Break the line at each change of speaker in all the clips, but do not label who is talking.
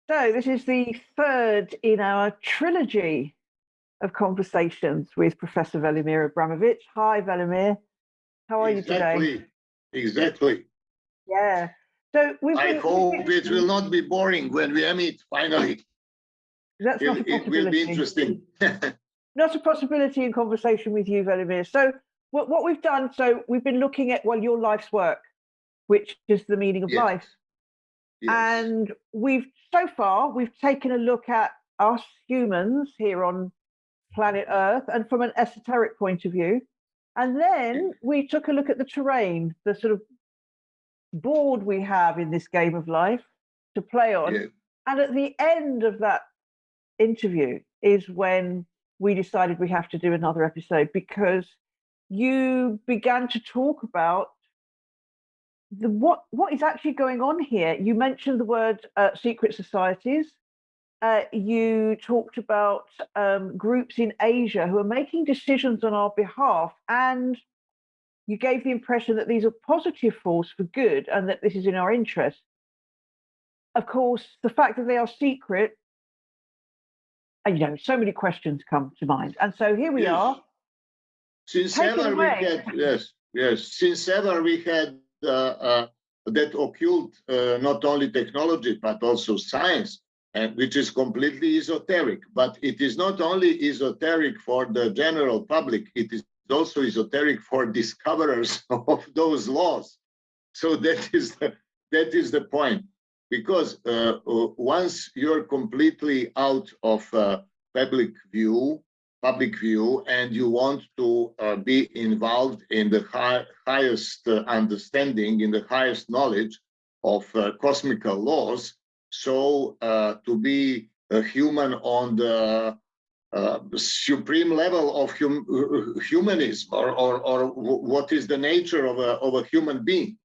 So this is the third in our trilogy of conversations with Professor Velimir Abramovic. Hi, Velimir. How are you today?
Exactly.
Yeah. So
I hope it will not be boring when we meet finally.
That's not a possibility.
It will be interesting.
Not a possibility in conversation with you, Velimir. So what we've done, so we've been looking at, well, your life's work, which is the meaning of life.
Yes.
And we've taken a look at us humans here on planet Earth and from an esoteric point of view. And then we took a look at the terrain, the sort of board we have in this game of life to play on.
Yeah.
And at the end of that interview is when we decided we have to do another episode, because you began to talk about what is actually going on here. You mentioned the word secret societies. You talked about groups in Asia who are making decisions on our behalf, and you gave the impression that these are positive force for good and that this is in our interest. Of course, the fact that they are secret, so many questions come to mind. And so here we are.
Since ever we had that occult, not only technology, but also science, and which is completely esoteric. But it is not only esoteric for the general public, it is also esoteric for discoverers of those laws. So that is the point. Because once you're completely out of public view, and you want to be involved in the highest understanding, in the highest knowledge of cosmical laws, so to be a human on the supreme level of humanism, or what is the nature of a human being,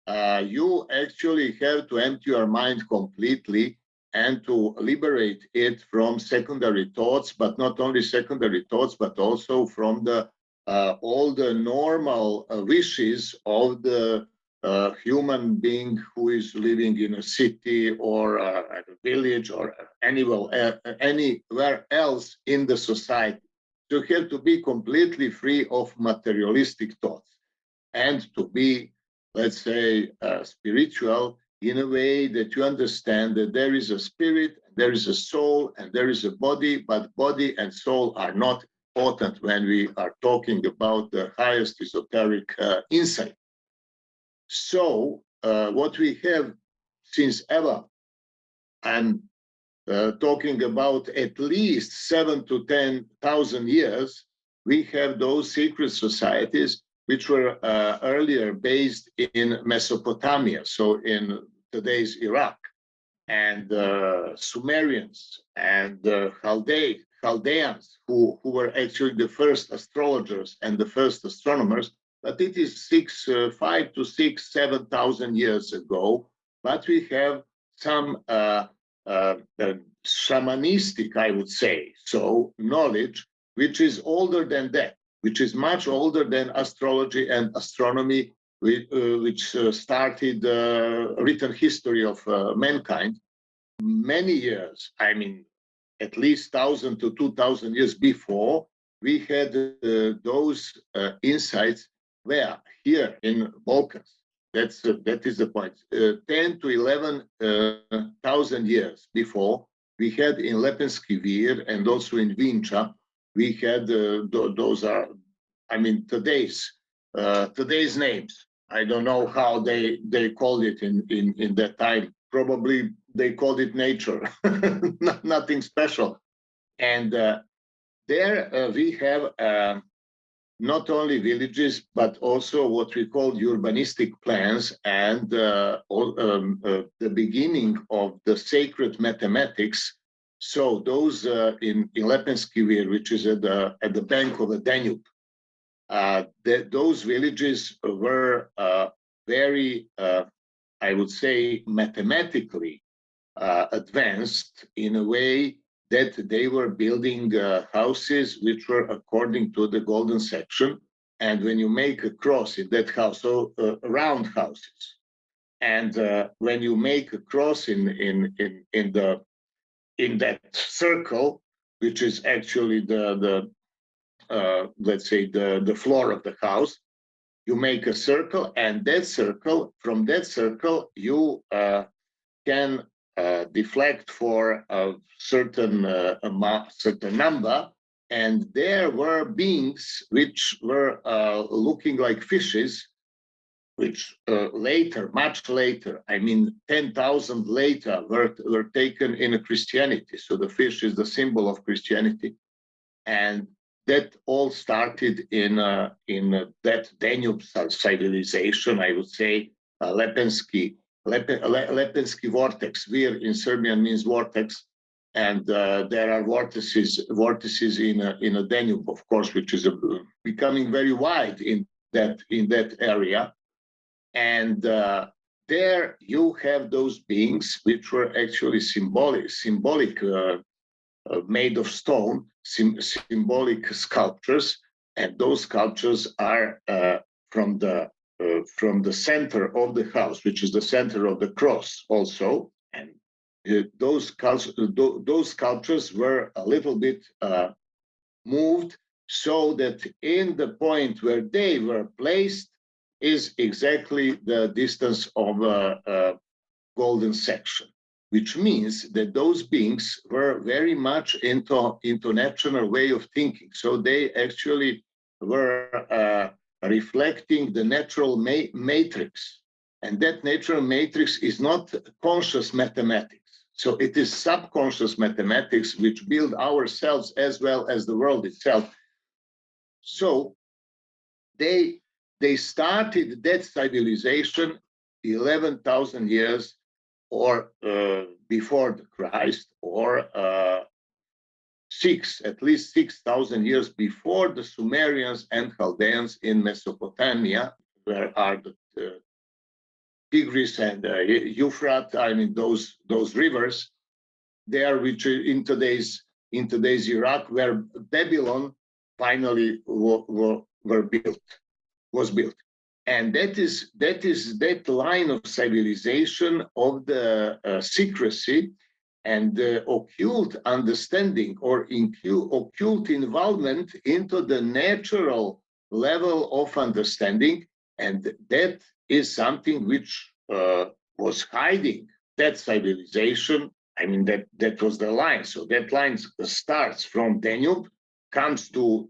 you actually have to empty your mind completely and to liberate it from secondary thoughts, but not only secondary thoughts, but also from the all the normal wishes of the human being who is living in a city or at a village or anywhere else in the society. You have to be completely free of materialistic thoughts and to be, let's say, spiritual in a way that you understand that there is a spirit, there is a soul, and there is a body, but body and soul are not important when we are talking about the highest esoteric insight. So what we have since ever, I'm talking about at least 7,000 to 10,000 years, we have those secret societies which were earlier based in Mesopotamia, so in today's Iraq, and Sumerians and Chaldeans, who were actually the first astrologers and the first astronomers, but it is 5,000 to 7,000 years ago. But we have some shamanistic, I would say, so knowledge, which is older than that, which is much older than astrology and astronomy, which started written history of mankind many years. I mean, at least 1,000 to 2,000 years before, we had those insights where here in Balkans. That is the point. 10 to 11,000 years before, we had in Lepenski Vir and also in Vinča, we had those are, I mean, today's names. I don't know how they called it in that time. Probably they called it nature, nothing special. And there we have not only villages, but also what we call urbanistic plans and the beginning of the sacred mathematics. So those in Lepenski Vir, which is at the bank of the Danube, those villages were very, I would say, mathematically advanced in a way that they were building houses which were according to the golden section, and when you make a cross in that house, so round houses, and when you make a cross in that circle, which is actually the let's say the floor of the house, you make a circle, and that circle, from that circle, you can deflect for a certain certain number. And there were beings which were looking like fishes, which later, much later, I mean 10,000 later, were taken in a Christianity. So the fish is the symbol of Christianity. And that all started in that Danube civilization, I would say, Lepenski vortex. Vir in Serbian means vortex, and there are vortices in a Danube, of course, which is becoming very wide in that area. And there you have those beings which were actually symbolic made of stone, symbolic sculptures, and those sculptures are from the center of the house, which is the center of the cross also. And those sculptures were a little bit moved, so that in the point where they were placed is exactly the distance of a golden section, which means that those beings were very much into natural way of thinking. So they actually were reflecting the natural matrix. And that natural matrix is not conscious mathematics. So it is subconscious mathematics which build ourselves as well as the world itself. So they started that civilization 11,000 years or before the Christ, or at least 6,000 years before the Sumerians and Chaldeans in Mesopotamia, where are the Tigris and Euphrates, I mean those rivers there, which in today's Iraq, where Babylon finally was built. And that line of civilization of the secrecy and the occult understanding or occult involvement into the natural level of understanding. And that is something which was hiding that civilization. I mean, that was the line. So that line starts from Danube, comes to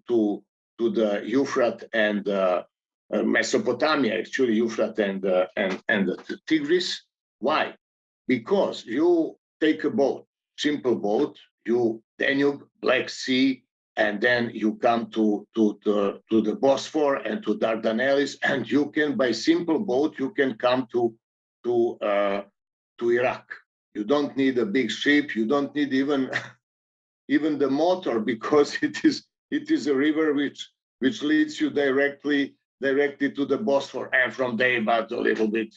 the Euphrates and Mesopotamia, actually Euphrates and the Tigris. Why? Because you take a boat, simple boat, you Danube, Black Sea, and then you come to the Bosphorus and to Dardanelles, and you can, by simple boat, you can come to Iraq. You don't need a big ship. You don't need even the motor, because it is a river which leads you directly to the Bosphorus, and from there, about a little bit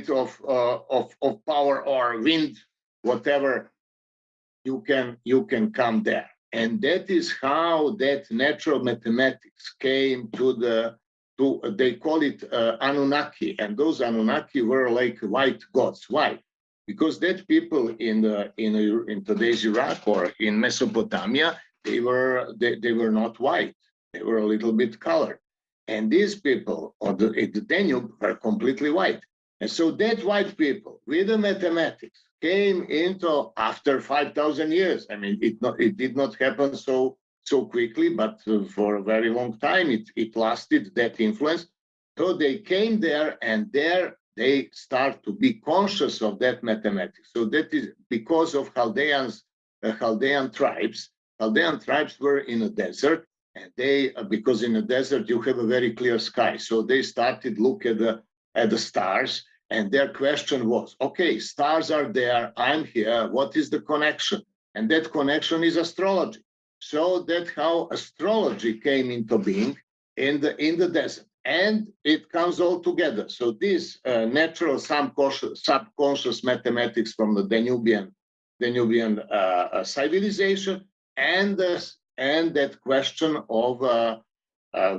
of power or wind, whatever, you can come there. And that is how that natural mathematics came to they call it Anunnaki, and those Anunnaki were like white gods. Why? Because that people in today's Iraq or in Mesopotamia, they were not white. They were a little bit colored. And these people on the Danube were completely white. And so that white people with the mathematics came into after 5,000 years. I mean, it did not happen so quickly, but for a very long time, it lasted, that influence. So they came there, and there they start to be conscious of that mathematics. So that is because of Chaldean tribes. Chaldean tribes were in a desert, and because in a desert you have a very clear sky. So they started look at the stars, and their question was, okay, stars are there, I'm here, what is the connection? And that connection is astrology. So that's how astrology came into being in the desert. And it comes all together. So this natural subconscious mathematics from the Danubian civilization, and the and that question of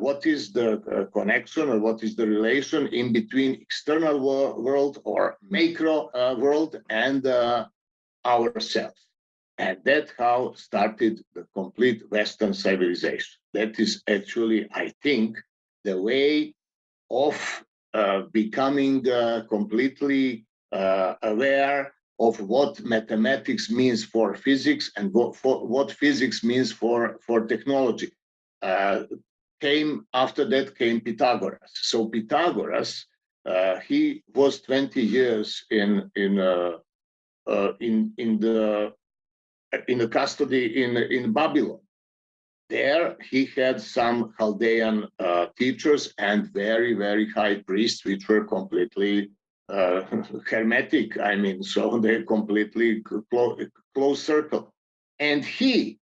what is the connection or what is the relation in between external world or macro world and ourselves. And that's how started the complete Western civilization. That is actually, I think, the way of becoming completely aware of what mathematics means for physics and what physics means for technology. After that came Pythagoras. So Pythagoras, he was 20 years in the custody in Babylon. There he had some Chaldean teachers and very, very high priests, which were completely hermetic. I mean, so they're completely close circle. And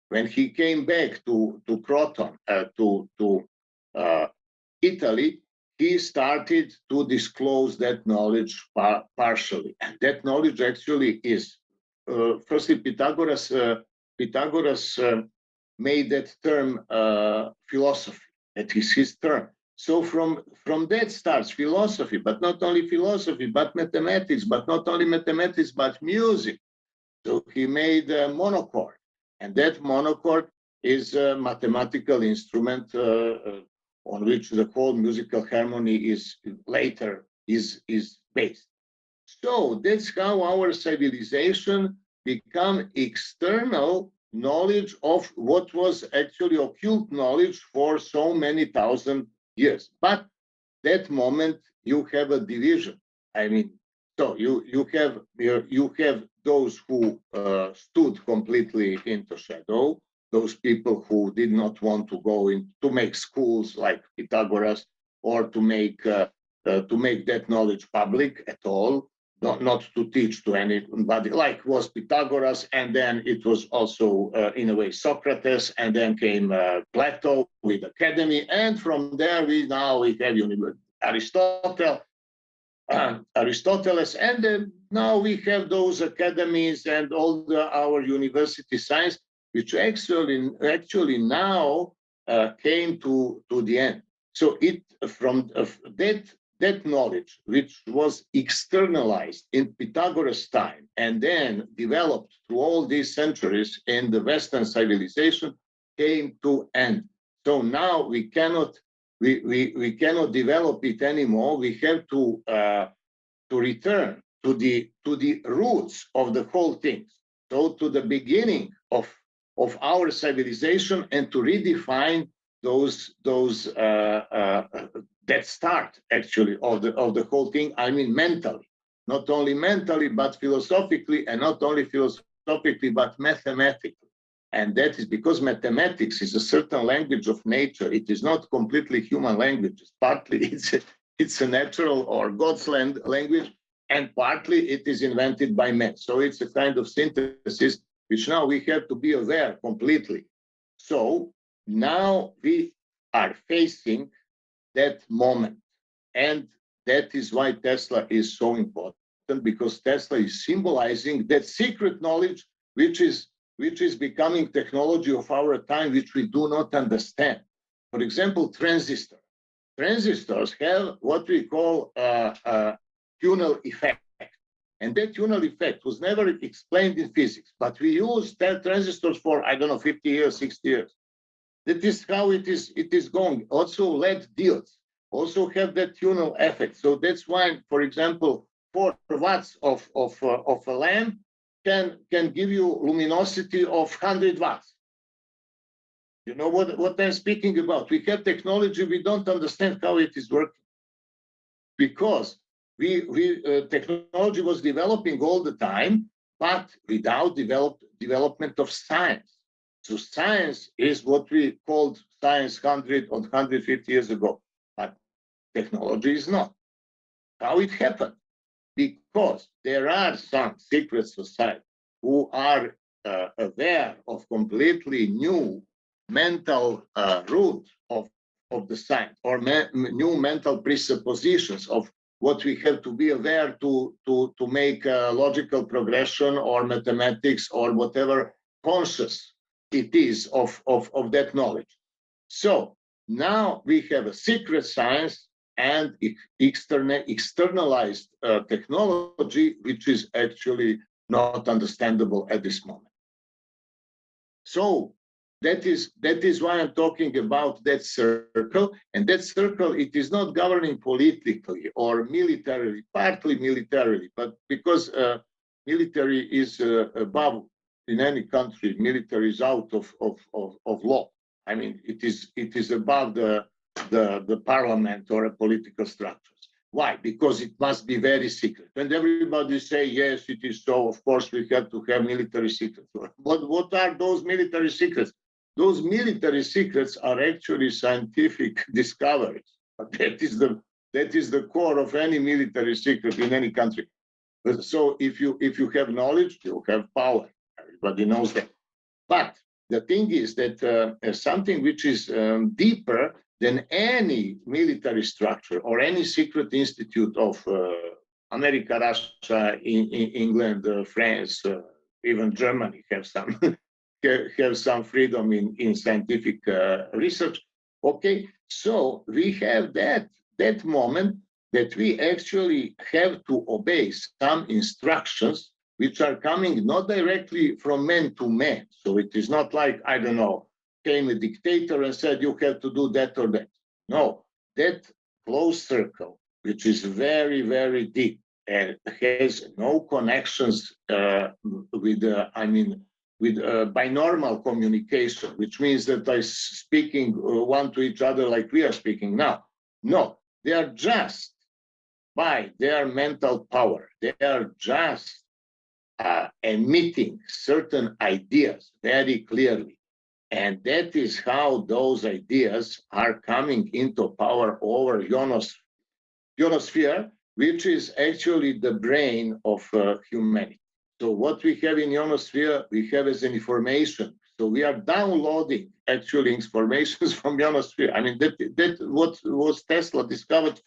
when he came back to Croton, to Italy, he started to disclose that knowledge partially. And that knowledge actually is, firstly, Pythagoras made that term philosophy. That is his term. So from that starts philosophy, but not only philosophy, but mathematics, but not only mathematics, but music. So he made a monochord, and that monochord is a mathematical instrument on which the whole musical harmony is later is based. So that's how our civilization become external knowledge of what was actually occult knowledge for so many thousand years. But that moment you have a division. I mean, so you have those who stood completely into shadow, those people who did not want to go in to make schools like Pythagoras or to make that knowledge public at all. Not to teach to anybody, like was Pythagoras, and then it was also, in a way, Socrates, and then came Plato with academy, and from there we have Aristoteles, and now we have those academies and all our university science, which actually now came to the end. So from that knowledge, which was externalized in Pythagoras' time and then developed through all these centuries in the Western civilization, came to end. So now we cannot develop it anymore. We have to return to the roots of the whole thing. So to the beginning of our civilization, and to redefine those that start actually of the whole thing. I mean, mentally, not only mentally, but philosophically, and not only philosophically, but mathematically. And that is because mathematics is a certain language of nature. It is not completely human language. Partly it's a natural or God's language, and partly it is invented by men. So it's a kind of synthesis, which now we have to be aware completely. So now we are facing that moment. And that is why Tesla is so important, because Tesla is symbolizing that secret knowledge, which is becoming technology of our time, which we do not understand. For example, transistors. Transistors have what we call a tunnel effect. And that tunnel effect was never explained in physics, but we use transistors for, 50 years, 60 years. That is how it is going. Also, LED diodes also have that tunnel effect. So that's why, for example, 4 watts of a lamp can give you luminosity of 100 watts. You know what I'm speaking about? We have technology, we don't understand how it is working, because technology was developing all the time, but without development of science. So science is what we called science 100 or 150 years ago, but technology is not. How it happened? Because there are some secret societies who are aware of completely new mental root of the science, or new mental presuppositions of what we have to be aware to make a logical progression or mathematics or whatever conscious it is of that knowledge. So now we have a secret science and externalized technology, which is actually not understandable at this moment. So that is why I'm talking about that circle. And that circle, it is not governing politically or militarily, partly militarily, but because military is above in any country, military is out of law. I mean, it is above the parliament or a political structures. Why? Because it must be very secret. And everybody say, yes, it is so. Of course, we have to have military secrets. But what are those military secrets? Those military secrets are actually scientific discoveries. That is the core of any military secret in any country. So if you have knowledge, you have power. Everybody knows that. But the thing is that something which is deeper than any military structure or any secret institute of America, Russia, England, France, even Germany have some have some freedom in scientific research. Okay, so we have that moment that we actually have to obey some instructions which are coming not directly from man to man. So it is not like, I don't know, came a dictator and said, you have to do that or that. No, that closed circle, which is very, very deep and has no connections with binormal communication, which means that I speaking one to each other like we are speaking now. No, they are just by their mental power. They are just emitting certain ideas very clearly. And that is how those ideas are coming into power over ionosphere, which is actually the brain of humanity. So what we have in ionosphere, we have as an information. So we are downloading actually informations from ionosphere. I mean, that what was Tesla discovered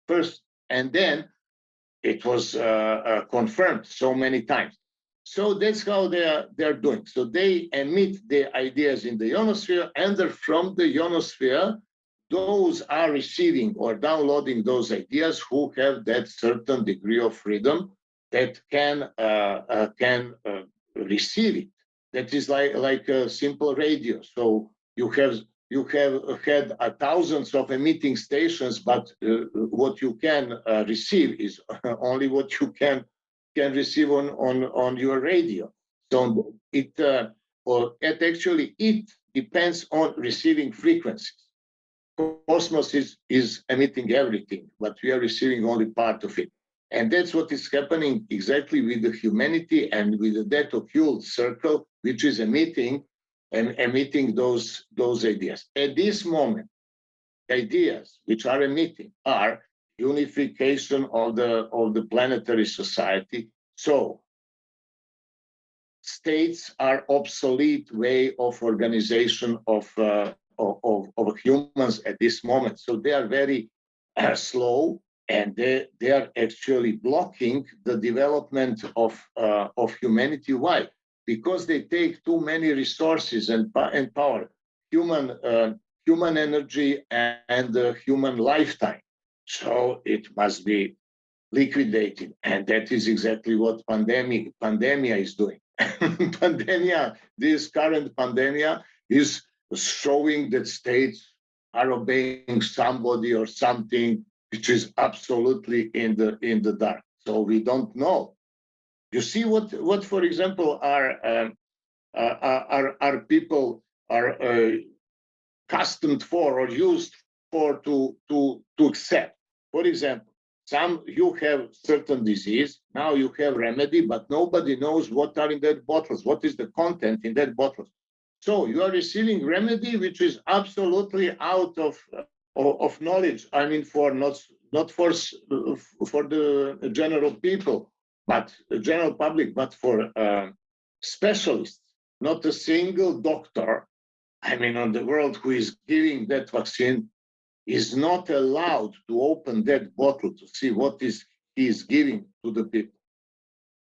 first, and then it was confirmed so many times. So that's how they're doing. So they emit the ideas in the ionosphere, and from the ionosphere, those are receiving or downloading those ideas who have that certain degree of freedom that can receive it. That is like a simple radio. So you have had thousands of emitting stations, but what you can receive is only what you can receive on your radio. So it depends on receiving frequencies. Cosmos is emitting everything, but we are receiving only part of it. And that's what is happening exactly with the humanity and with that occult circle, which is emitting those ideas. At this moment, ideas which are emitting are unification of the planetary society. So states are obsolete way of organization of humans at this moment. So they are very slow, and they are actually blocking the development of humanity. Why? Because they take too many resources and power, human energy and human lifetime. So it must be liquidated, and that is exactly what pandemia is doing. This current pandemia is showing that states are obeying somebody or something which is absolutely in the dark. So we don't know. You see what for example, our people are accustomed for or used for to accept. For example, you have certain disease, now you have remedy, but nobody knows what are in that bottles, what is the content in that bottles. So you are receiving remedy which is absolutely out of knowledge. I mean, for not for the general people, but the general public, but for specialists. Not a single doctor, I mean, on the world who is giving that vaccine is not allowed to open that bottle to see what he is giving to the people.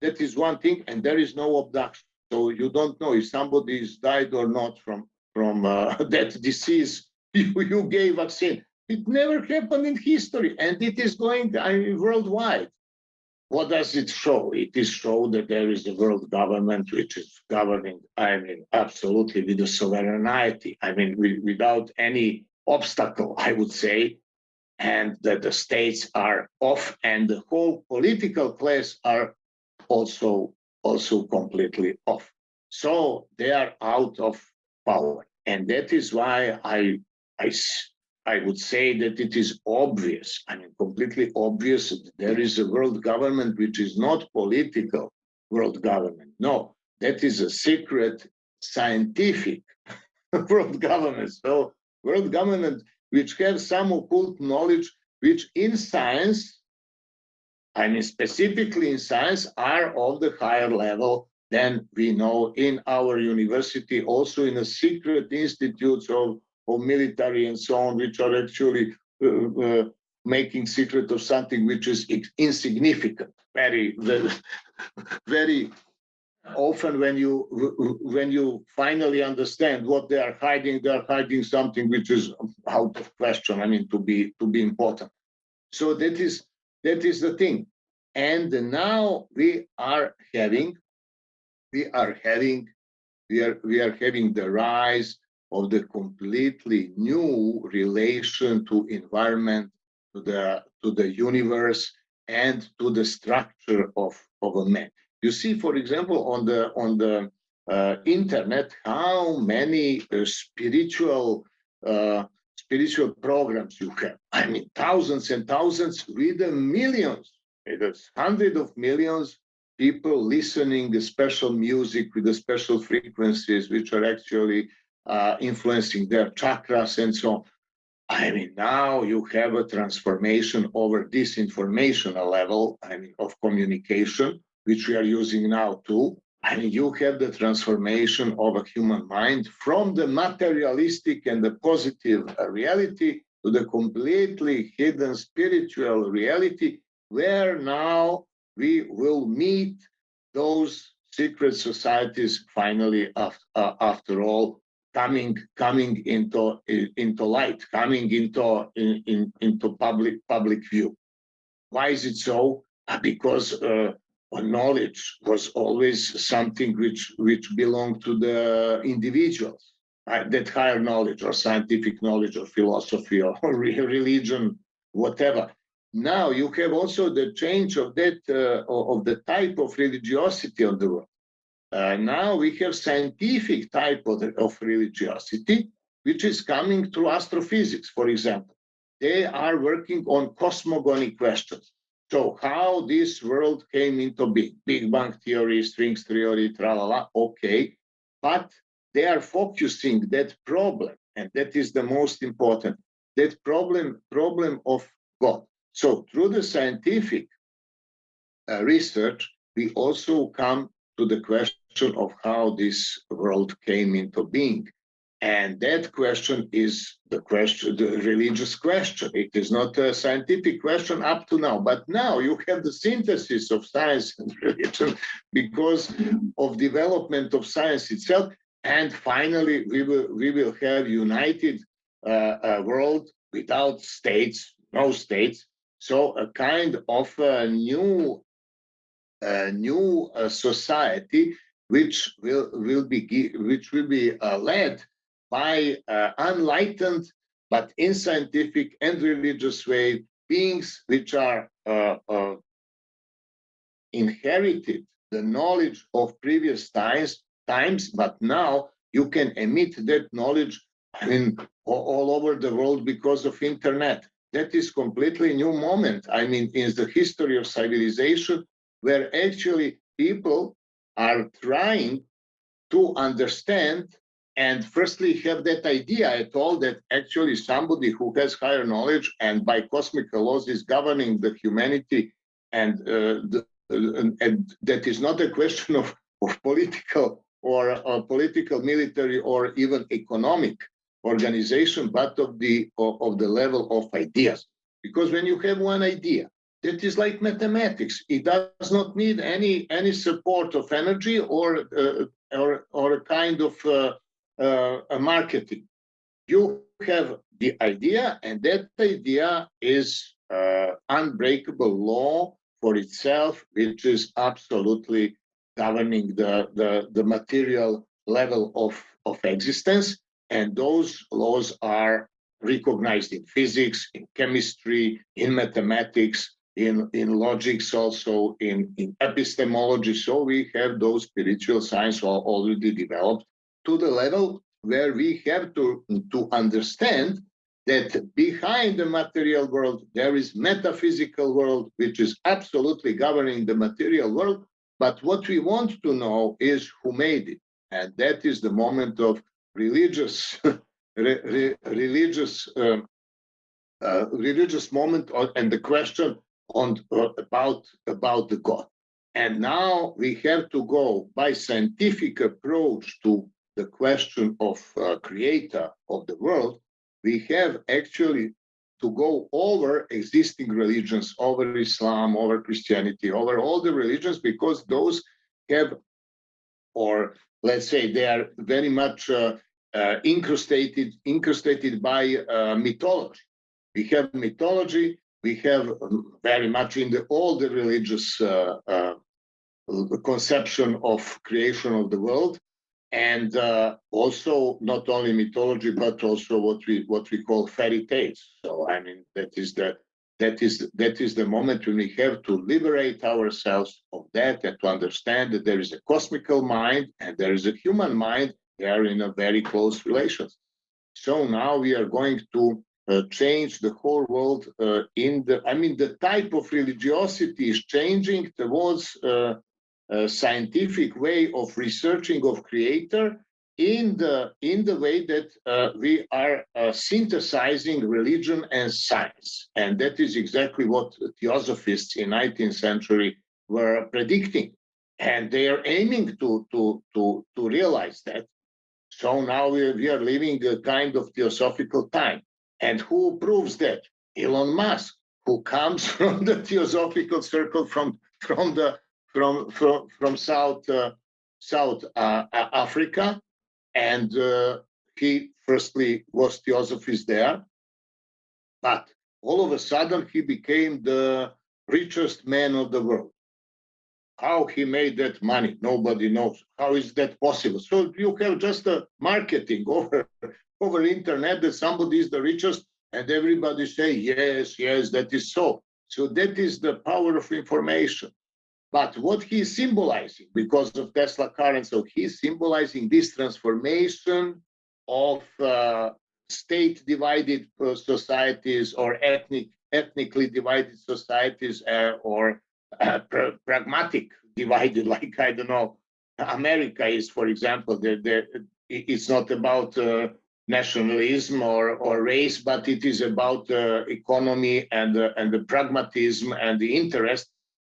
That is one thing, and there is no abduction. So you don't know if somebody is died or not from that disease you gave vaccine. It never happened in history, and it is going worldwide. What does it show? It is show that there is a world government which is governing, absolutely with the sovereignty. Without any obstacle, I would say, and that the states are off, and the whole political class are also completely off. So they are out of power, and that is why I would say that it is obvious, completely obvious that there is a world government which is not political world government. No, that is a secret scientific world government. So world government which has some occult knowledge, which in science, specifically in science, are of the higher level than we know in our university, also in the secret institutes of military and so on, which are actually making secret of something which is insignificant. Very, very, very often when you finally understand what they are hiding something which is out of question. To be important. So that is the thing. And now we are having the rise of the completely new relation to environment, to the universe, and to the structure of a man. You see, for example, on the internet, how many spiritual programs you have. Thousands and thousands with millions. There's hundreds of millions people listening to special music with the special frequencies, which are actually influencing their chakras and so on. Now you have a transformation over this informational level, of communication, which we are using now too. You have the transformation of a human mind from the materialistic and the positive reality to the completely hidden spiritual reality, where now we will meet those secret societies finally, after all, coming into light, coming into public view. Why is it so? Because knowledge was always something which belonged to the individuals. That higher knowledge, or scientific knowledge, or philosophy, or religion, whatever. Now you have also the change of that of the type of religiosity of the world. Now we have scientific type of religiosity, which is coming through astrophysics, for example. They are working on cosmogony questions. So how this world came into being, Big Bang theory, strings theory, tralala, okay. But they are focusing that problem, and that is the most important, that problem of God. So through the scientific research, we also come to the question of how this world came into being. And that question is the religious question. It is not a scientific question up to now, but now you have the synthesis of science and religion because of development of science itself. And finally, we will have united a world without states, no states. So a kind of a new society which will be led by enlightened, but in scientific and religious way, beings which are inherited the knowledge of previous times, but now you can emit that knowledge all over the world because of internet. That is completely new moment. In the history of civilization, where actually people are trying to understand and firstly have that idea at all that actually somebody who has higher knowledge and by cosmic laws is governing the humanity, and that is not a question of political or political, military, or even economic organization, but of the level of ideas. Because when you have one idea that is like mathematics. It does not need any support of energy or a kind of a marketing. You have the idea, and that idea is unbreakable law for itself, which is absolutely governing the material level of existence. And those laws are recognized in physics, in chemistry, in mathematics, in logics, also in epistemology. So we have those spiritual science already developed to the level where we have to understand that behind the material world, there is metaphysical world, which is absolutely governing the material world. But what we want to know is who made it. And that is the moment of religious, religious moment and the question about the God. And now we have to go by scientific approach to the question of creator of the world. We have actually to go over existing religions, over Islam, over Christianity, over all the religions, because those have, or let's say they are very much incrustated by mythology. We have mythology, we have very much in all the religious conception of creation of the world, and also not only mythology but also what we call fairy tales. So I mean that is the moment when we have to liberate ourselves of that and to understand that there is a cosmical mind and there is a human mind. They are in a very close relations. So now we are going to change the whole world the type of religiosity is changing towards a scientific way of researching of creator in the way that we are synthesizing religion and science. And that is exactly what theosophists in 19th century were predicting. And they are aiming to realize that. So now we are living a kind of theosophical time. And who proves that? Elon Musk, who comes from the theosophical circle from South Africa, and he firstly was theosophist there, but all of a sudden he became the richest man of the world. How he made that money, nobody knows. How is that possible? So you have just a marketing over internet that somebody is the richest, and everybody say yes, that is so. So that is the power of information. But what he's symbolizing, because of Tesla current, so he's symbolizing this transformation of state-divided societies or ethnically divided societies or pragmatic divided, like, I don't know, America is, for example, it's not about nationalism or race, but it is about economy and the pragmatism and the interest.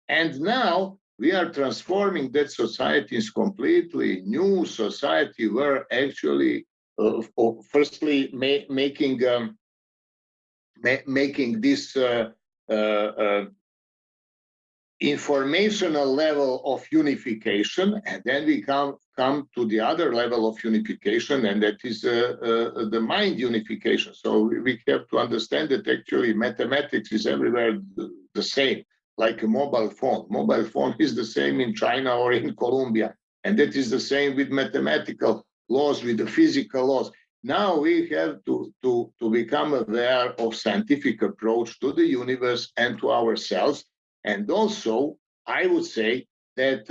And now we are transforming that society into completely new society where actually, firstly, making this informational level of unification, and then we come to the other level of unification, and that is the mind unification. So we have to understand that actually mathematics is everywhere the same, like a mobile phone. Mobile phone is the same in China or in Colombia, and that is the same with mathematical laws, with the physical laws. Now we have to become aware of scientific approach to the universe and to ourselves. And also, I would say that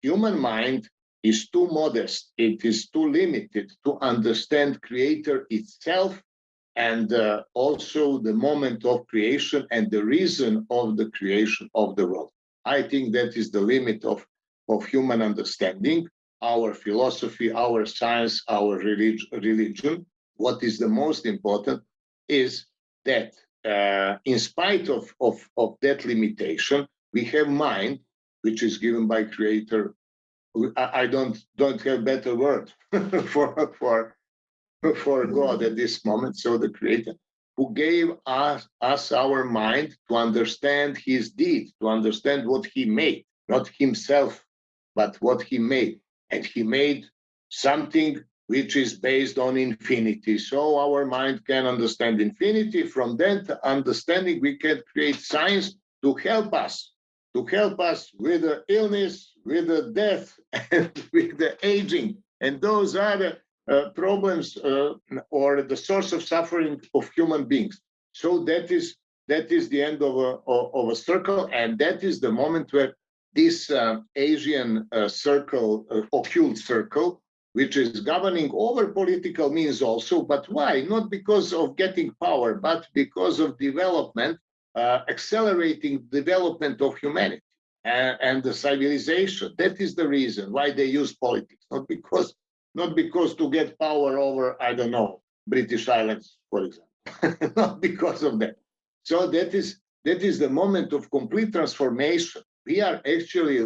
human mind is too modest, it is too limited to understand creator itself, and also the moment of creation and the reason of the creation of the world. I think that is the limit of human understanding, our philosophy, our science, our religion. What is the most important is that in spite of that limitation, we have mind, which is given by creator. I don't have better word for God at this moment. So the creator, who gave us our mind to understand his deeds, to understand what he made, not himself, but what he made. And he made something which is based on infinity. So our mind can understand infinity. From that understanding, we can create science to help us with the illness, with the death, and with the aging. And those are the problems or the source of suffering of human beings. So that is the end of a circle, and that is the moment where this Asian circle, occult circle, which is governing over political means also. But why? Not because of getting power, but because of development, accelerating development of humanity and the civilization. That is the reason why they use politics, not because to get power over, I don't know, British Islands, for example, not because of that. So that is the moment of complete transformation. We are actually,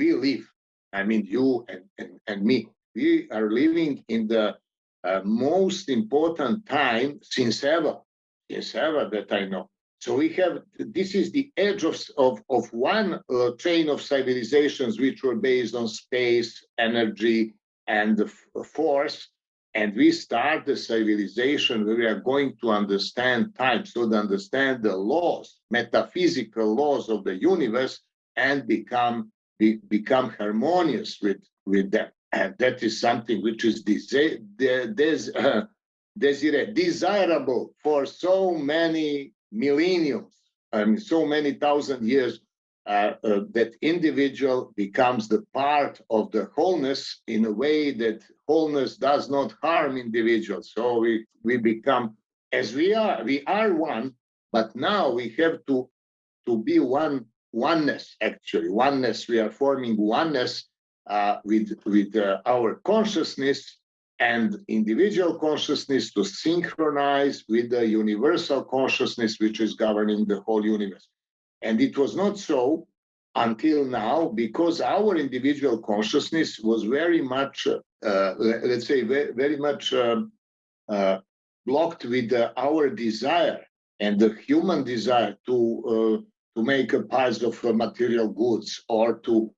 we live, I mean, you and me, we are living in the most important time since ever that I know. So we have, this is the edge of one chain of civilizations which were based on space, energy, and the force. And we start the civilization where we are going to understand time, so to understand the laws, metaphysical laws of the universe, and become harmonious with them. And that is something which is desirable for so many millenniums, I mean, so many thousand years, that individual becomes the part of the wholeness in a way that wholeness does not harm individuals. So we become, as we are one, but now we have to be oneness, actually. Oneness, we are forming oneness with our consciousness and individual consciousness to synchronize with the universal consciousness which is governing the whole universe. And it was not so until now, because our individual consciousness was very much, let's say, very much blocked with our desire and the human desire to make a pile of material goods or to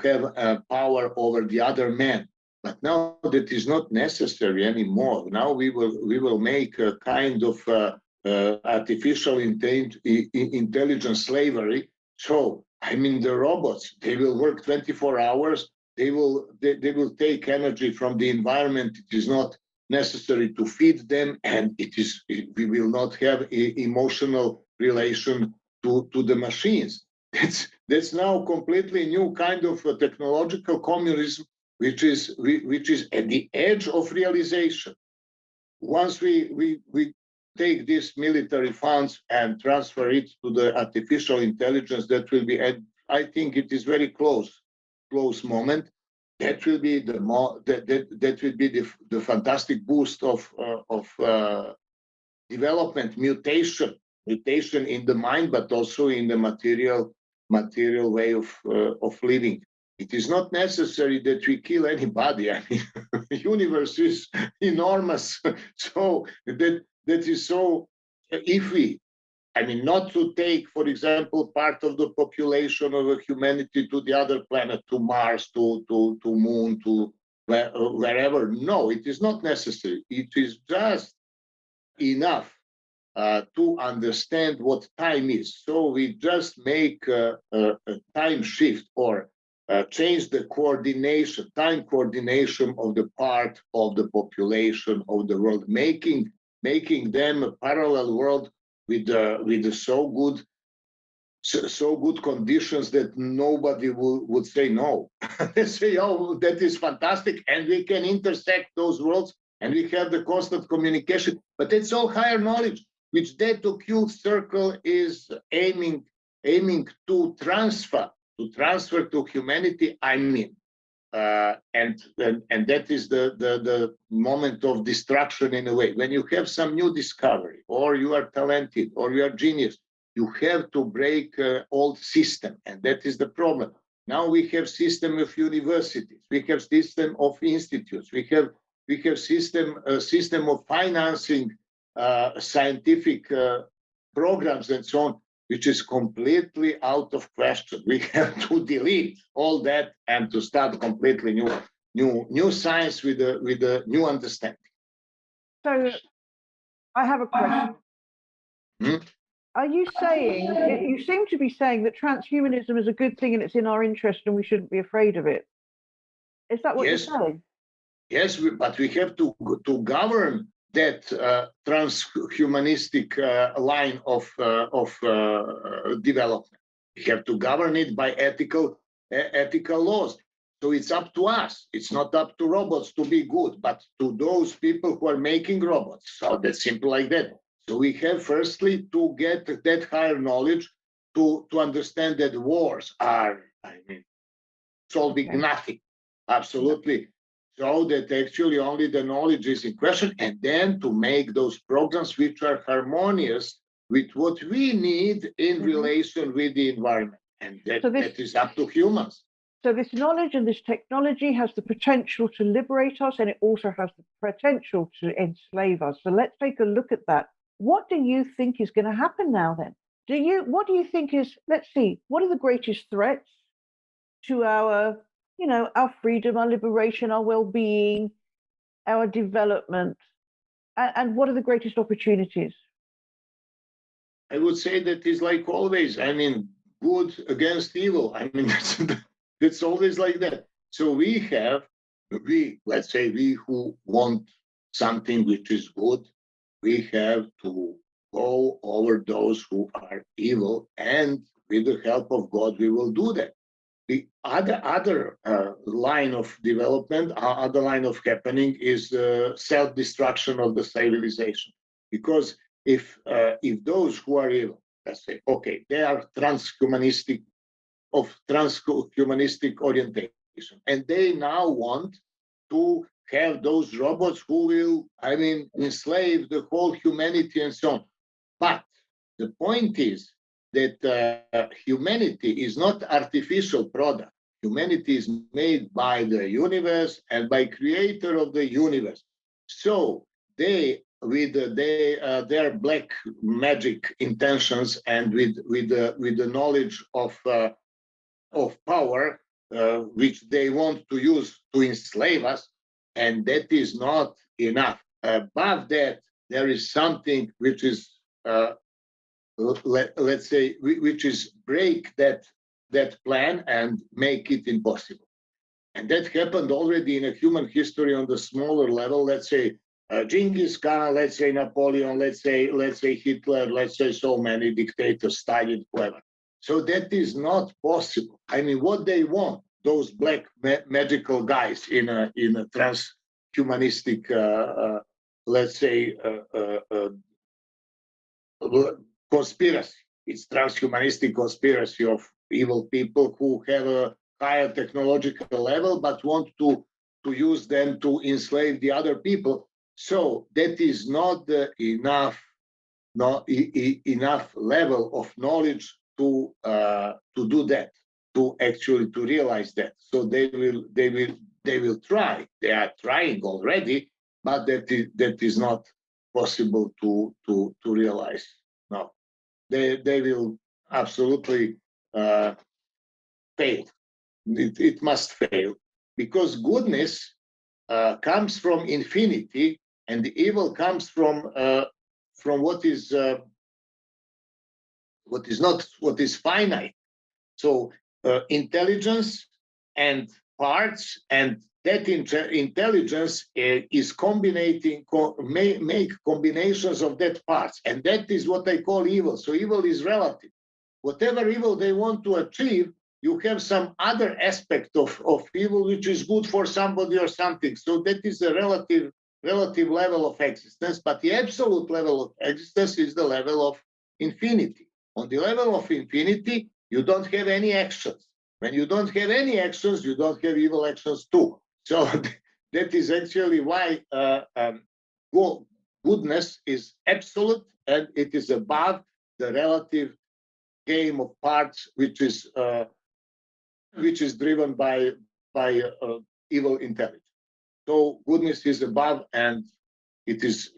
have power over the other man. But now that is not necessary anymore. Now we will make a kind of artificial intelligence slavery. So I mean, the robots, they will work 24 hours. They will take energy from the environment. It is not necessary to feed them, and we will not have emotional relation to the machines. That's now completely new kind of technological communism, which is at the edge of realization. Once we take these military funds and transfer it to the artificial intelligence, that will be, I think it is very close moment. That will be that will be the fantastic boost of development, mutation in the mind, but also in the material way of living. It is not necessary that we kill anybody. I mean, the universe is enormous, so that is so. If we, I mean, not to take, for example, part of the population of humanity to the other planet, to Mars, to Moon, to wherever. No, it is not necessary. It is just enough to understand what time is. So we just make a time shift or change the time coordination of the part of the population of the world, making them a parallel world with so good conditions that nobody would say no. They say, oh, that is fantastic, and we can intersect those worlds, and we have the constant communication. But it's all higher knowledge, which that occult circle is aiming to transfer to humanity. I mean, and that is the moment of destruction in a way. When you have some new discovery, or you are talented, or you are genius, you have to break old system, and that is the problem. Now we have system of universities, we have system of institutes, we have system of financing scientific programs and so on, which is completely out of question. We have to delete all that and to start completely new science with a new understanding.
So I have a question.
Hmm?
Are you saying, you seem to be saying that transhumanism is a good thing and it's in our interest and we shouldn't be afraid of it? Is that what
Yes.
you're saying?
Yes, but we have to govern that transhumanistic line of development. We have to govern it by ethical laws. So it's up to us. It's not up to robots to be good, but to those people who are making robots. So that's simple like that. So we have firstly to get that higher knowledge to understand that wars are, solving nothing. Absolutely. So that actually only the knowledge is in question, and then to make those programs which are harmonious with what we need in relation with the environment. And that is up to humans.
So this knowledge and this technology has the potential to liberate us, and it also has the potential to enslave us. So let's take a look at that. What do you think is going to happen now then? What do you think is, let's see, what are the greatest threats to our, our freedom, our liberation, our well-being, our development? And what are the greatest opportunities?
I would say that is like always, good against evil. It's always like that. So let's say we who want something which is good, we have to go over those who are evil, and with the help of God, we will do that. The other line of development, other line of happening is self-destruction of the civilization. Because if those who are evil, let's say, okay, they are transhumanistic orientation, and they now want to have those robots who will, enslave the whole humanity and so on. But the point is that humanity is not artificial product. Humanity is made by the universe and by creator of the universe. So they, with their black magic intentions and with the knowledge of power, which they want to use to enslave us, and that is not enough. Above that, there is something which is let's say, which is break that plan and make it impossible. And that happened already in a human history on the smaller level. Let's say Genghis Khan, let's say Napoleon, let's say Hitler, let's say so many dictators, Stalin, whoever. So that is not possible. What they want, those black magical guys in a transhumanistic, let's say, conspiracy. It's transhumanistic conspiracy of evil people who have a higher technological level but want to use them to enslave the other people. So that is not the enough level of knowledge to do that, to actually to realize that. So they will try. They are trying already, but that is not possible to realize. No. They will absolutely fail. It must fail, because goodness comes from infinity, and the evil comes from what is finite. So intelligence and parts, and that intelligence is make combinations of that parts, and that is what I call evil. So evil is relative. Whatever evil they want to achieve, you have some other aspect of evil which is good for somebody or something. So that is a relative level of existence, but the absolute level of existence is the level of infinity. On the level of infinity, you don't have any actions. When you don't have any actions, you don't have evil actions too. So that is actually why goodness is absolute, and it is above the relative game of parts, which is driven by evil intelligence. So goodness is above, and it is.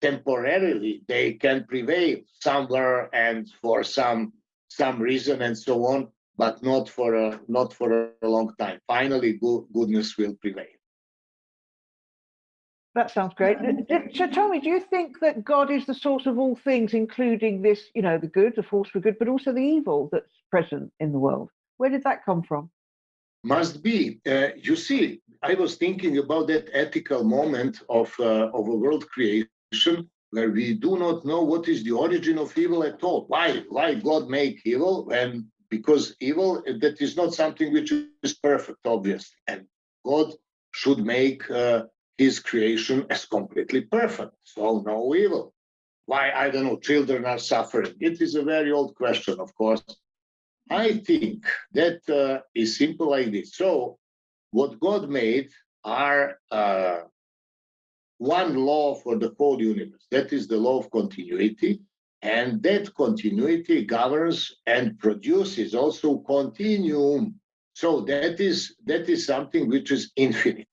temporarily they can prevail somewhere and for some reason and so on, but not for a long time. Finally, goodness will prevail.
That sounds great. So tell me, do you think that God is the source of all things, including this, the good, the force for good, but also the evil that's present in the world? Where did that come from?
Must be. You see, I was thinking about that ethical moment of a world creation where we do not know what is the origin of evil at all. Why God make evil? And because evil, that is not something which is perfect, obviously. And God should make his creation as completely perfect. So no evil. Why, I don't know, children are suffering? It is a very old question, of course. I think that is simple like this. So what God made are one law for the whole universe. That is the law of continuity. And that continuity governs and produces also continuum. So that is something which is infinite.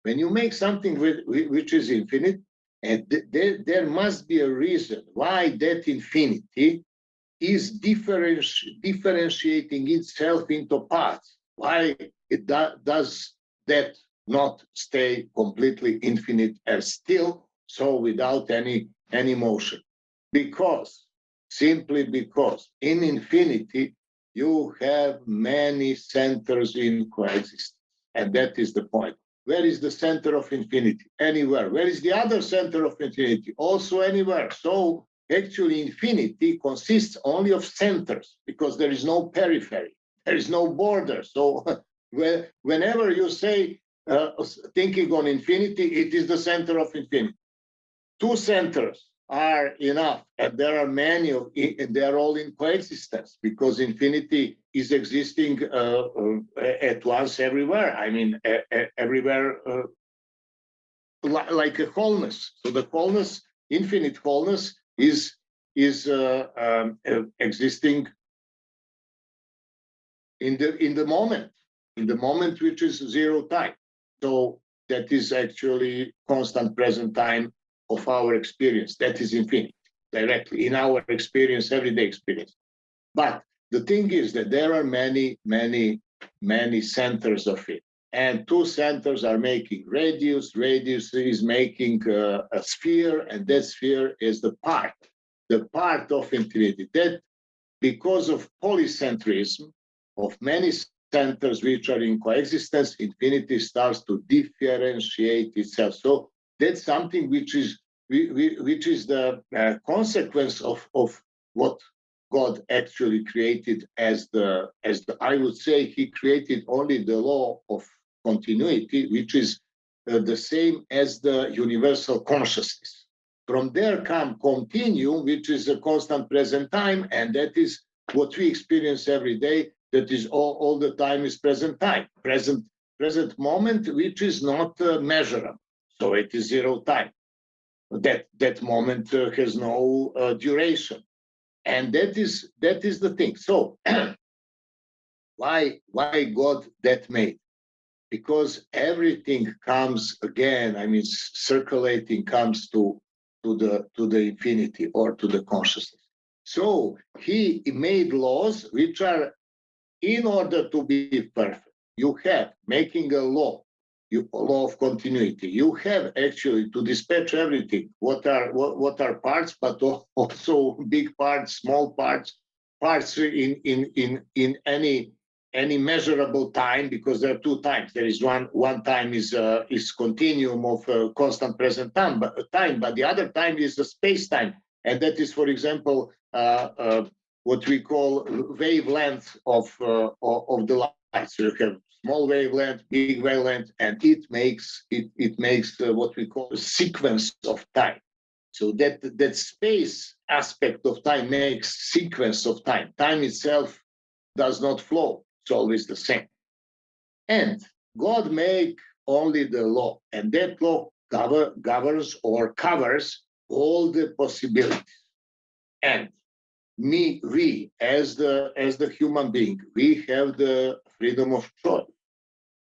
When you make something which is infinite, and there must be a reason why that infinity is differentiating itself into parts. Why it does that not stay completely infinite as still, so without any motion? Simply because in infinity, you have many centers in coexistence. And that is the point. Where is the center of infinity? Anywhere. Where is the other center of infinity? Also anywhere. So actually, infinity consists only of centers because there is no periphery, there is no border. So whenever you say thinking on infinity, it is the center of infinity. Two centers are enough, and there are many and they are all in coexistence because infinity is existing at once everywhere. I mean, everywhere like a wholeness. So the wholeness, infinite wholeness, is existing in the moment which is zero time. So that is actually constant present time of our experience. That is infinite directly in our experience, everyday experience. But the thing is that there are many centers of it. And two centers are making radius. Radius is making a sphere, and that sphere is the part of infinity. That because of polycentrism of many centers which are in coexistence, infinity starts to differentiate itself. So that's something which is the consequence of what God actually created as the I would say he created only the law of continuity, which is the same as the universal consciousness. From there come continuum, which is a constant present time, and that is what we experience every day. That is all the time is present time, present moment, which is not measurable. So it is zero time. That moment has no duration, and that is the thing. So why God that made? Because everything comes again. I mean, circulating comes to the infinity or to the consciousness. So he made laws which are in order to be perfect. You have making a law of continuity. You have actually to dispatch everything. What are parts, but also big parts, small parts in any measurable time, because there are two times. There is one time is continuum of constant present time, but the other time is the space time, and that is, for example, what we call wavelength of the light. So you have small wavelength, big wavelength, and it makes what we call a sequence of time. So that space aspect of time makes sequence of time. Time itself does not flow. It's always the same. And God made only the law, and that law governs or covers all the possibilities. And we as the human being, we have the freedom of choice.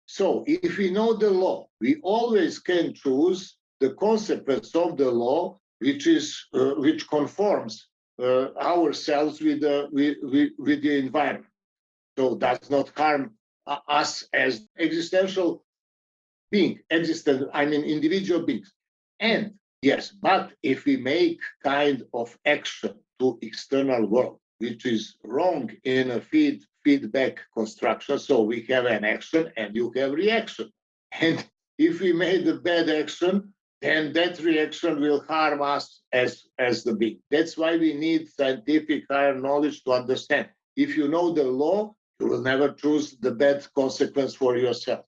So if we know the law, we always can choose the consequence of the law which conforms ourselves with the environment. So does not harm us as existential being, individual beings. And yes, but if we make kind of action to external world, which is wrong in a feedback construction, so we have an action and you have reaction. And if we made a bad action, then that reaction will harm us as the being. That's why we need scientific higher knowledge to understand. If you know the law, you will never choose the bad consequence for yourself.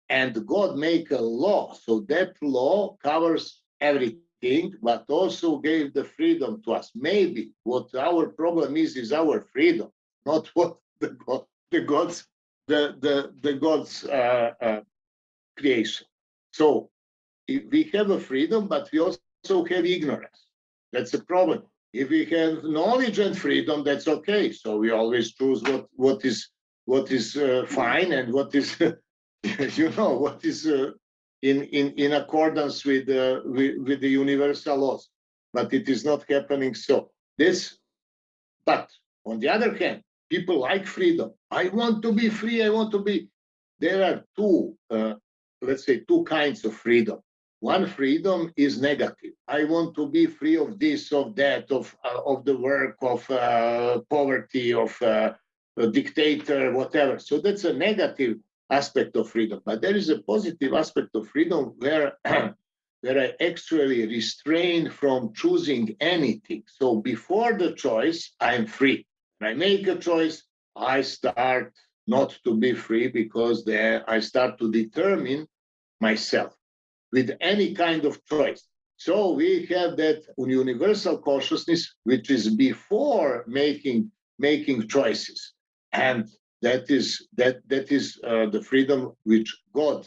And God make a law, so that law covers everything, but also gave the freedom to us. Maybe what our problem is our freedom, not what the God's creation. So we have a freedom, but we also have ignorance. That's a problem. If we have knowledge and freedom, that's okay. So we always choose what is fine and what is what is in accordance with the universal laws. But it is not happening so. But on the other hand, people like freedom. I want to be free. I want to be. There are two, let's say, two kinds of freedom. One freedom is negative. I want to be free of this, of that, of the work, of poverty, of a dictator, whatever. So that's a negative aspect of freedom. But there is a positive aspect of freedom where where I actually restrain from choosing anything. So before the choice, I'm free. When I make a choice, I start not to be free because there I start to determine myself with any kind of choice. So we have that universal consciousness, which is before making choices, and that is the freedom which God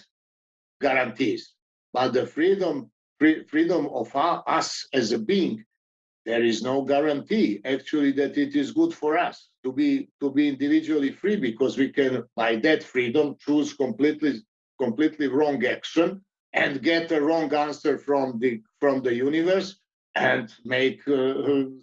guarantees. But the freedom of us as a being, there is no guarantee actually that it is good for us to be individually free, because we can by that freedom choose completely wrong action and get a wrong answer from the universe and make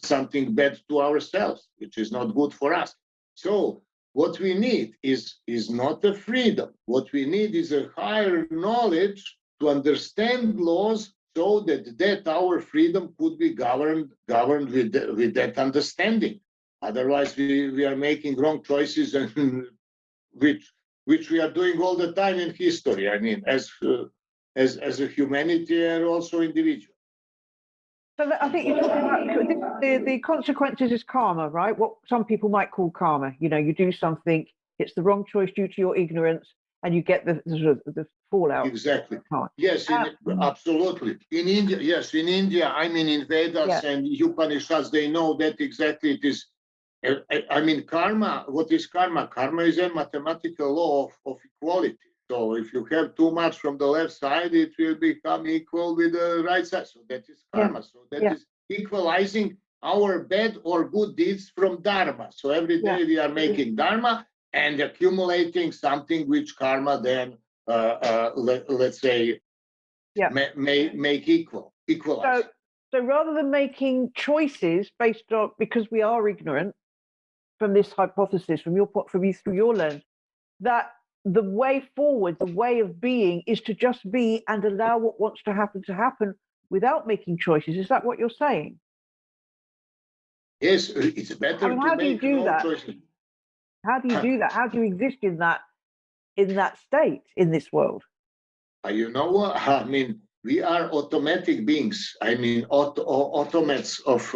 something bad to ourselves, which is not good for us. So what we need is not a freedom. What we need is a higher knowledge to understand laws, so that our freedom could be governed with that understanding. Otherwise, we are making wrong choices, and which we are doing all the time in history. I mean, as a humanity and also individual.
So I think you're talking about the consequences is karma, right? What some people might call karma. You know, you do something, it's the wrong choice due to your ignorance, and you get the fallout.
Exactly. Yes, absolutely. In India, yes, in India, I mean, in Vedas and Upanishads, they know that exactly it is. I mean, karma, what is karma? Karma is a mathematical law of equality. So if you have too much from the left side, it will become equal with the right side. So that is karma. So that is equalizing our bad or good deeds from dharma. So every day we are making dharma and accumulating something which karma then, let's say, may make equalize.
So rather than making choices based on, because we are ignorant from this hypothesis, from you through your lens, that the way forward, the way of being, is to just be and allow what wants to happen without making choices. Is that what you're saying?
Yes, it's better to make no choices.
How do you do that? How do you exist in that state in this world?
You know what? I mean, we are automatic beings. I mean, automats of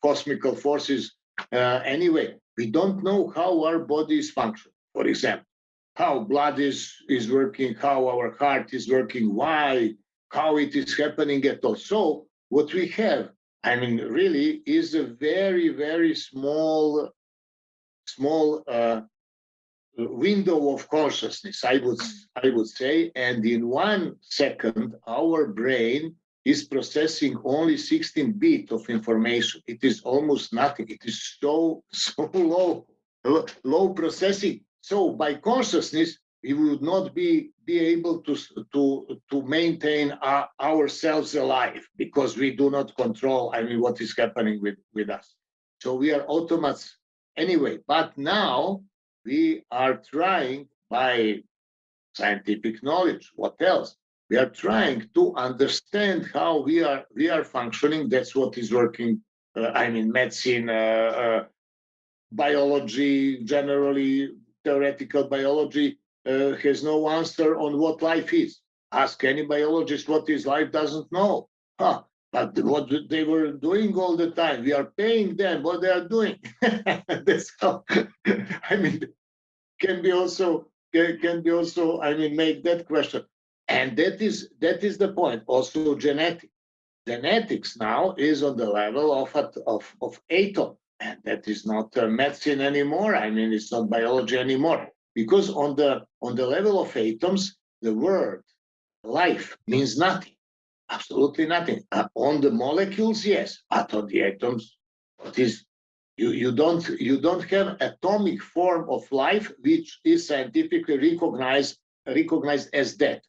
cosmical forces. Anyway, we don't know how our bodies function. For example, how blood is working, how our heart is working, why, how it is happening at all. So what we have, I mean, really, is a very, very small window of consciousness, I would say, and in 1 second, our brain is processing only 16 bits of information. It is almost nothing. It is so low processing. So by consciousness, we would not be able to maintain ourselves alive, because we do not control, I mean, what is happening with us. So we are automats anyway. But now we are trying, by scientific knowledge, what else? We are trying to understand how we are functioning. That's what is working. I mean, medicine, biology, generally theoretical biology, has no answer on what life is. Ask any biologist what is life, doesn't know. Huh. But what they were doing all the time, we are paying them what they are doing. That's how, I mean, can be also, I mean, make that question. And that is the point. Also genetics. Genetics now is on the level of atom. And that is not medicine anymore. I mean, it's not biology anymore, because on the level of atoms, the word life means nothing, absolutely nothing. On the molecules, yes, but on the atoms, what is you don't have atomic form of life which is scientifically recognized as that.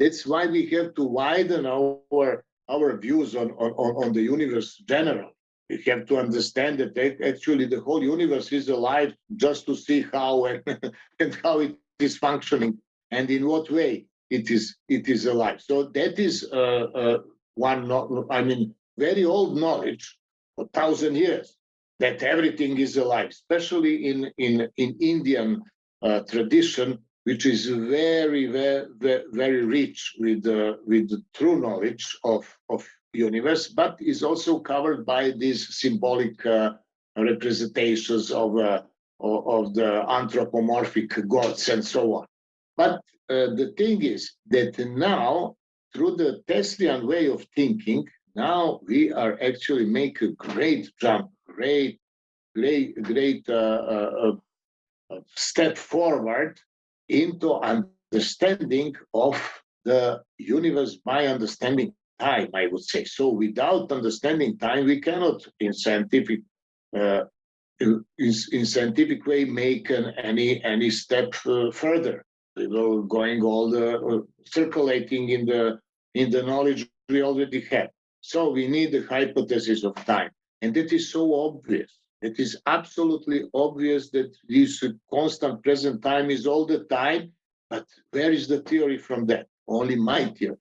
That's why we have to widen our views on the universe generally. We have to understand that actually the whole universe is alive, just to see how and how it is functioning and in what way it is alive. So that is one, I mean, very old knowledge, 1,000 years, that everything is alive, especially in Indian tradition, which is very, very, very rich with the true knowledge of universe, but is also covered by these symbolic representations of the anthropomorphic gods and so on. But the thing is that now, through the Teslian way of thinking, now we are actually make a great jump, great step forward into understanding of the universe by understanding time, I would say. So without understanding time, we cannot, in scientific way, make any step further. We will going all the circulating in the knowledge we already have. So we need the hypothesis of time, and that is so obvious. It is absolutely obvious that this constant present time is all the time. But where is the theory from that? Only my theory.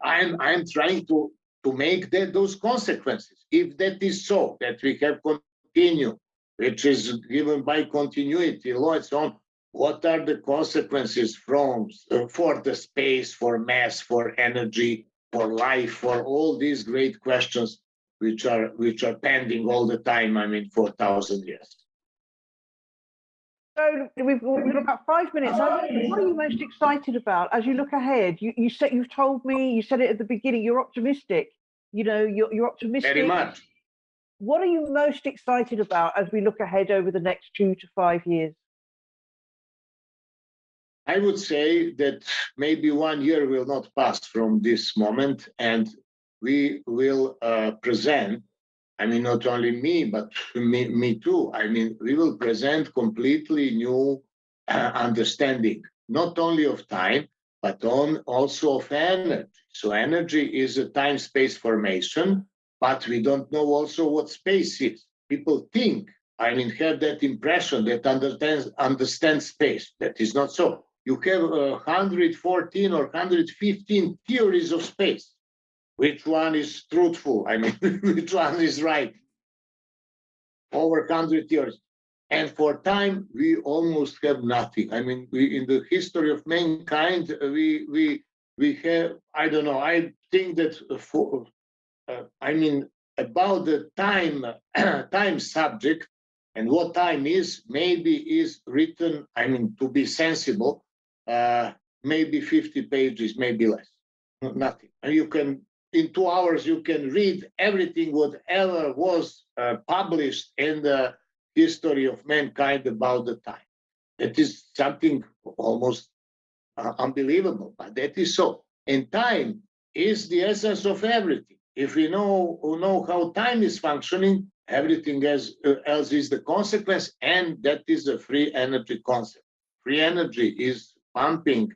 I'm trying to make those consequences. If that is so, that we have continuum, which is given by continuity law and so on, what are the consequences for the space, for mass, for energy, for life, for all these great questions which are pending all the time, I mean, for 1,000 years.
So we've got about 5 minutes. What are you most excited about as you look ahead? You've told me, you said it at the beginning, you're optimistic. You know, you're optimistic.
Very much.
What are you most excited about as we look ahead over the next 2 to 5 years?
I would say that maybe 1 year will not pass from this moment, and we will present, I mean, not only me, but me too. I mean, we will present completely new understanding, not only of time, but also of energy. So energy is a time-space formation, but we don't know also what space is. People think, I mean, have that impression that understand space. That is not so. You have 114 or 115 theories of space. Which one is truthful? I mean, which one is right? Over 100 years. And for time, we almost have nothing. I mean, in the history of mankind, we have, I don't know, I think that I mean, about the time subject and what time is, maybe is written, I mean, to be sensible, maybe 50 pages, maybe less, nothing. And you can, in 2 hours, you can read everything, whatever was published in the history of mankind about the time. That is something almost unbelievable, but that is so. And time is the essence of everything. If we know how time is functioning, everything else is the consequence, and that is a free energy concept. free energy is pumping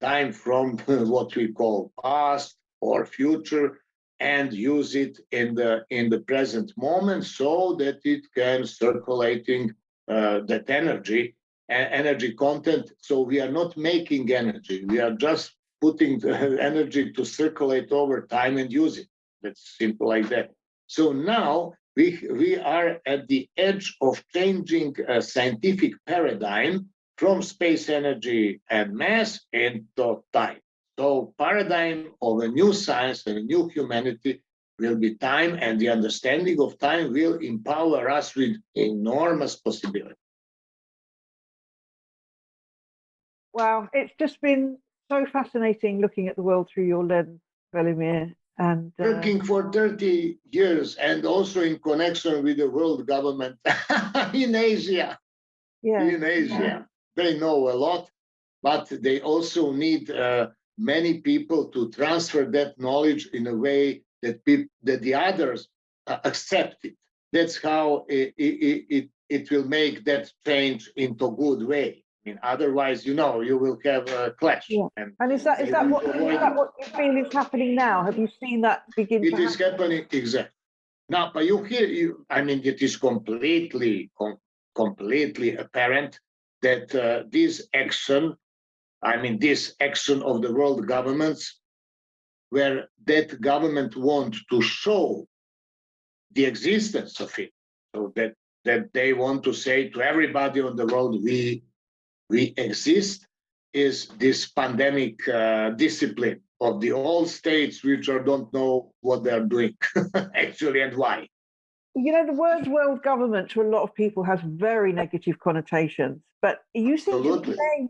time from what we call past or future and use it in the present moment so that it can circulating that energy content. So we are not making energy, we are just putting the energy to circulate over time and use it. That's simple like that. So now we are at the edge of changing a scientific paradigm from space energy and mass into time. So paradigm of a new science and a new humanity will be time, and the understanding of time will empower us with enormous possibilities.
Wow, it's just been so fascinating looking at the world through your lens, Velimir. And
Working for 30 years and also in connection with the world government in Asia.
yeah,
In Asia, they know a lot, but they also need many people to transfer that knowledge in a way that that the others accept it. That's how it will make that change into a good way. I mean, otherwise, you will have a clash.
yeah. And is that what you feel is happening now? Have you seen that begin to happen?
It is happening exactly now. But I mean, it is completely apparent that this action of the world governments, where that government want to show the existence of it, so that they want to say to everybody on the world, we exist, is this pandemic discipline of the old states, which don't know what they're doing actually and why.
The word world government to a lot of people has very negative connotations, but you seem to be saying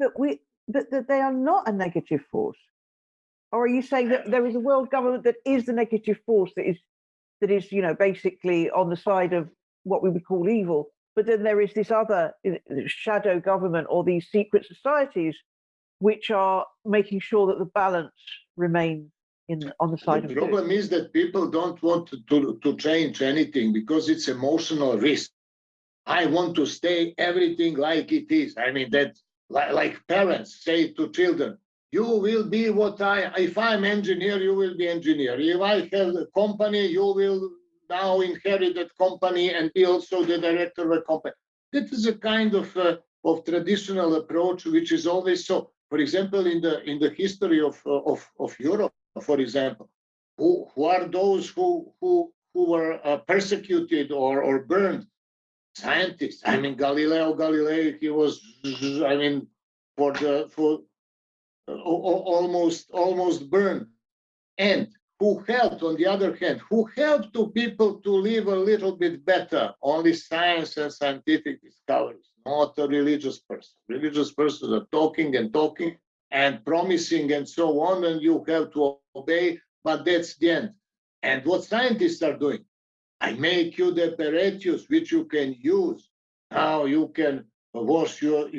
that they are not a negative force. Or are you saying that there is a world government that is the negative force that is basically on the side of what we would call evil, but then there is this other shadow government or these secret societies which are making sure that the balance remains on the side of
the problem is that people don't want to change anything because it's emotional risk. I want to stay everything like it is. I mean, that like parents say to children, you will be if I'm engineer, you will be engineer. If I have a company, you will now inherit that company and be also the director of a company. That is a kind of traditional approach, which is always so. For example, in the history of Europe, for example, who are those who were persecuted or burned? Scientists. I mean, Galileo Galilei, he was, I mean, for almost burned. And who helped, on the other hand, who helped to people to live a little bit better? Only science and scientific discoveries, not a religious person. Religious persons are talking and promising and so on, and you have to obey, but that's the end. And what scientists are doing, I make you the apparatus which you can use. Now you can wash your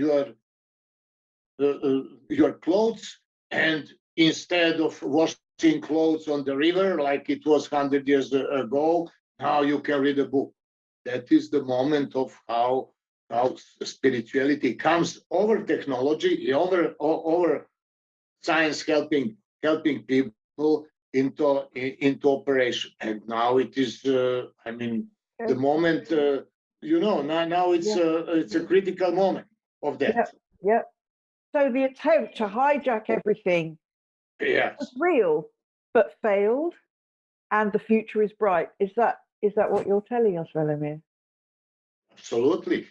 clothes, and instead of washing clothes on the river like it was 100 years ago, now you can read a book. That is the moment of how spirituality comes over technology, over science helping people into operation. And now it is, the moment. Now it's a critical moment of that.
Yeah. So the attempt to hijack everything was real, but failed, and the future is bright. Is that what you're telling us, Velimir?
Absolutely.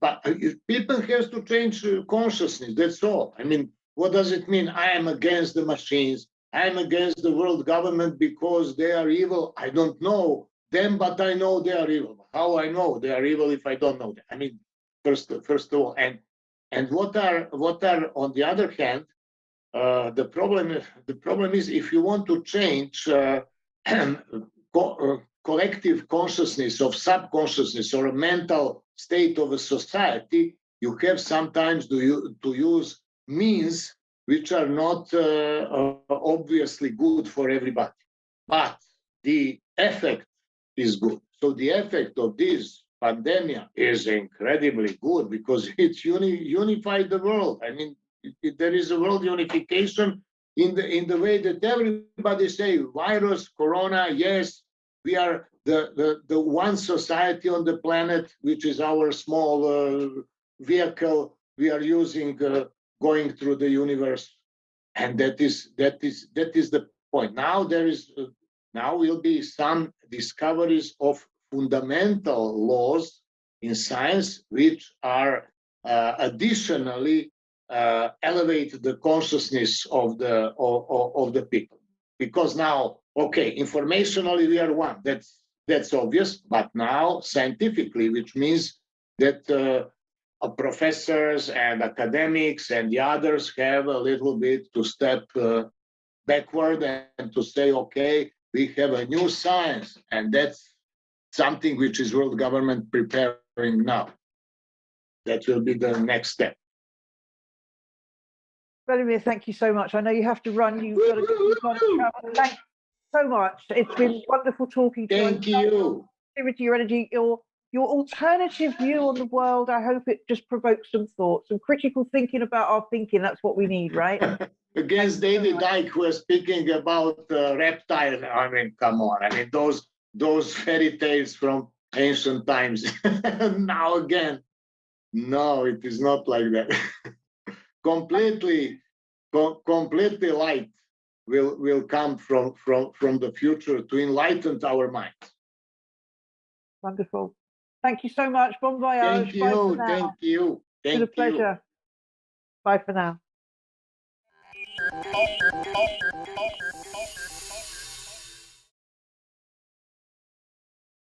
But people have to change consciousness. That's all. I mean, what does it mean? I am against the machines. I am against the world government because they are evil. I don't know them, but I know they are evil. How I know they are evil if I don't know them? I mean, first of all, and what are on the other hand, the problem is if you want to change collective consciousness of subconsciousness or a mental state of a society, you have sometimes to use means which are not obviously good for everybody, but the effect is good. So the effect of this pandemic is incredibly good because it's unified the world. I mean, there is a world unification in the way that everybody say virus, corona, yes, we are the one society on the planet, which is our small vehicle we are using going through the universe, and that is the point. Now now will be some discoveries of fundamental laws in science which are additionally elevate the consciousness of the people, because now, okay, informationally we are one, that's obvious, but now scientifically, which means that professors and academics and the others have a little bit to step backward and to say, okay, we have a new science, and that's something which is world government preparing now. That will be the next step.
Velimir, thank you so much. I know you have to run. You've got to travel. Thanks so much. It's been wonderful talking to you.
Thank you.
Your energy, your alternative view on the world. I hope it just provokes some thoughts, some critical thinking about our thinking. That's what we need, right?
Against David Icke, who was speaking about reptiles. I mean, come on. I mean, those fairy tales from ancient times. Now again, no, it is not like that. completely light will come from the future to enlighten our minds.
Wonderful. Thank you so much. Bon voyage.
Thank you. Thank you.
It's been a pleasure. Bye for now.